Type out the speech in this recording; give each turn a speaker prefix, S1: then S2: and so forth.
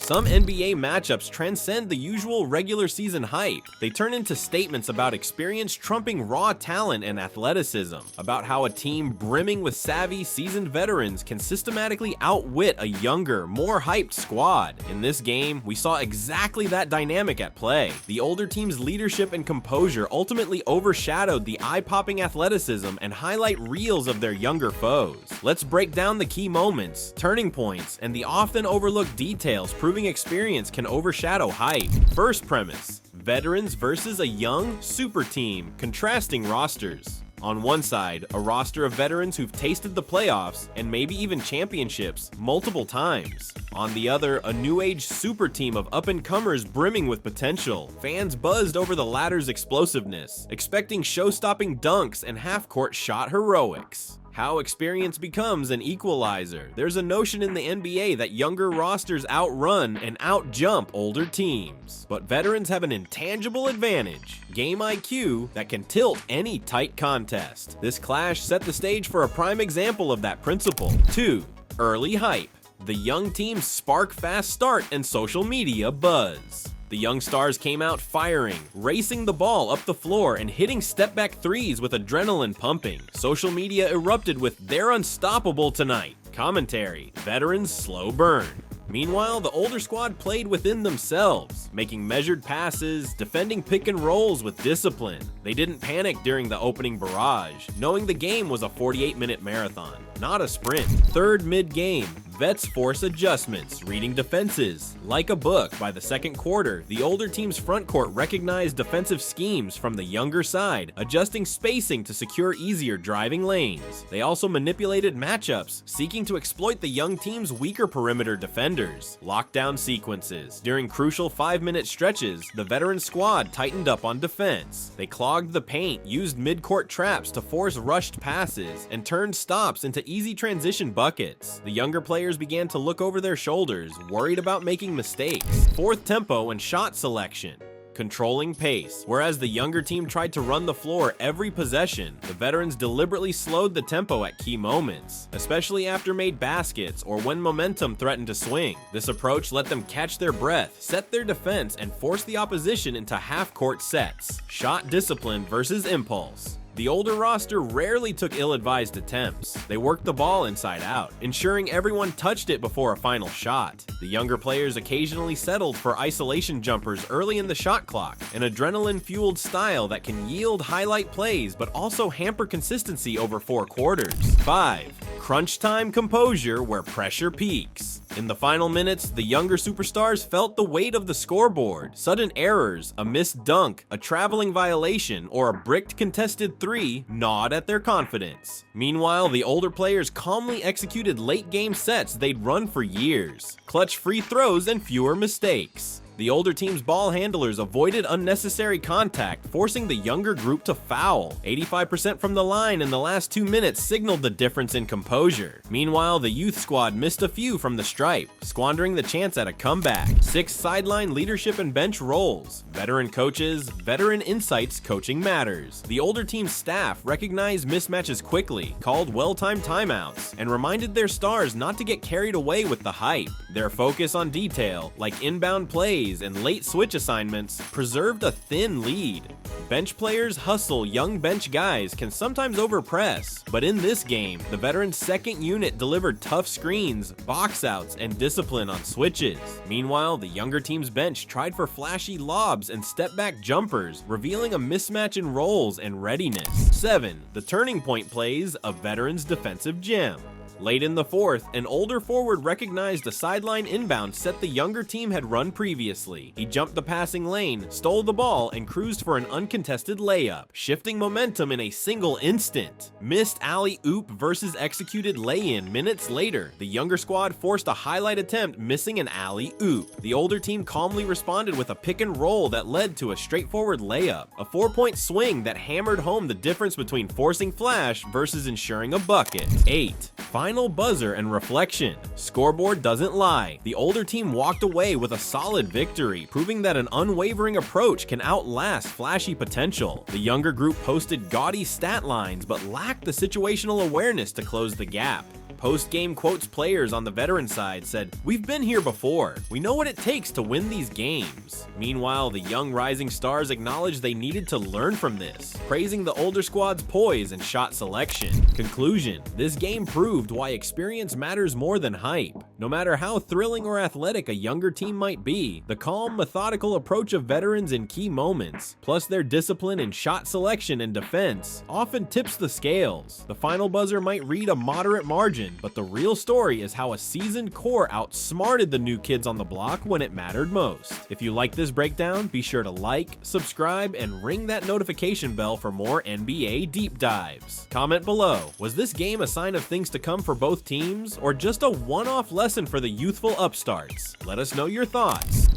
S1: Some NBA matchups transcend the usual regular season hype. They turn into statements about experience trumping raw talent and athleticism, about how a team brimming with savvy, seasoned veterans can systematically outwit a younger, more hyped squad. In this game, we saw exactly that dynamic at play. The older team's leadership and composure ultimately overshadowed the eye-popping athleticism and highlight reels of their younger foes. Let's break down the key moments, turning points, and the often overlooked details proving experience can overshadow hype. First premise: veterans versus a young super team, contrasting rosters. On one side, a roster of veterans who've tasted the playoffs and maybe even championships multiple times. On the other, a new age super team of up-and-comers brimming with potential. Fans buzzed over the latter's explosiveness, expecting show-stopping dunks and half-court shot heroics. How experience becomes an equalizer. There's a notion in the NBA that younger rosters outrun and outjump older teams. But veterans have an intangible advantage, game IQ, that can tilt any tight contest. This clash set the stage for a prime example of that principle. 2. Early hype. The young team's spark fast start and social media buzz. The young stars came out firing, racing the ball up the floor and hitting step-back threes with adrenaline pumping. Social media erupted with "They're unstoppable tonight." Commentary: veterans slow burn. Meanwhile, the older squad played within themselves, making measured passes, defending pick and rolls with discipline. They didn't panic during the opening barrage, knowing the game was a 48-minute marathon, not a sprint. Third mid-game, vets force adjustments, reading defenses. Like a book, by the second quarter, the older team's front court recognized defensive schemes from the younger side, adjusting spacing to secure easier driving lanes. They also manipulated matchups, seeking to exploit the young team's weaker perimeter defenders. Lockdown sequences. During crucial 5-minute stretches, the veteran squad tightened up on defense. They clogged the paint, used mid-court traps to force rushed passes, and turned stops into easy transition buckets. The younger players began to look over their shoulders, worried about making mistakes. Fourth, tempo and shot selection. Controlling pace. Whereas the younger team tried to run the floor every possession, the veterans deliberately slowed the tempo at key moments, especially after made baskets or when momentum threatened to swing. This approach let them catch their breath, set their defense, and force the opposition into half-court sets. Shot discipline versus impulse. The older roster rarely took ill-advised attempts. They worked the ball inside out, ensuring everyone touched it before a final shot. The younger players occasionally settled for isolation jumpers early in the shot clock, an adrenaline-fueled style that can yield highlight plays but also hamper consistency over 4 quarters. 5. Crunch time composure where pressure peaks. In the final minutes, the younger superstars felt the weight of the scoreboard. Sudden errors, a missed dunk, a traveling violation, or a bricked contested 3 gnawed at their confidence. Meanwhile, the older players calmly executed late-game sets they'd run for years. Clutch free throws and fewer mistakes. The older team's ball handlers avoided unnecessary contact, forcing the younger group to foul. 85% from the line in the last 2 minutes signaled the difference in composure. Meanwhile, the youth squad missed a few from the stripe, squandering the chance at a comeback. 6. Sideline leadership and bench roles. Veteran coaches, veteran insights, coaching matters. The older team's staff recognized mismatches quickly, called well-timed timeouts, and reminded their stars not to get carried away with the hype. Their focus on detail, like inbound plays and late switch assignments, preserved a thin lead. Bench players hustle young bench guys can sometimes overpress, but in this game, the veteran's second unit delivered tough screens, box outs, and discipline on switches. Meanwhile, the younger team's bench tried for flashy lobs and step-back jumpers, revealing a mismatch in roles and readiness. 7. The turning point plays, a veteran's defensive gem. Late in the fourth, an older forward recognized a sideline inbound set the younger team had run previously. He jumped the passing lane, stole the ball, and cruised for an uncontested layup, shifting momentum in a single instant. Missed alley-oop versus executed lay-in minutes later. The younger squad forced a highlight attempt missing an alley-oop. The older team calmly responded with a pick and roll that led to a straightforward layup, a 4-point swing that hammered home the difference between forcing flash versus ensuring a bucket. 8. Final buzzer and reflection. Scoreboard doesn't lie. The older team walked away with a solid victory, proving that an unwavering approach can outlast flashy potential. The younger group posted gaudy stat lines but lacked the situational awareness to close the gap. Post-game quotes players on the veteran side said, "We've been here before. We know what it takes to win these games." Meanwhile, the young rising stars acknowledged they needed to learn from this, praising the older squad's poise and shot selection. Conclusion: this game proved why experience matters more than hype. No matter how thrilling or athletic a younger team might be, the calm, methodical approach of veterans in key moments, plus their discipline in shot selection and defense, often tips the scales. The final buzzer might read a moderate margin, but the real story is how a seasoned core outsmarted the new kids on the block when it mattered most. If you like this breakdown, be sure to like, subscribe, and ring that notification bell for more NBA deep dives. Comment below, was this game a sign of things to come for both teams, or just a one-off lesson for the youthful upstarts? Let us know your thoughts.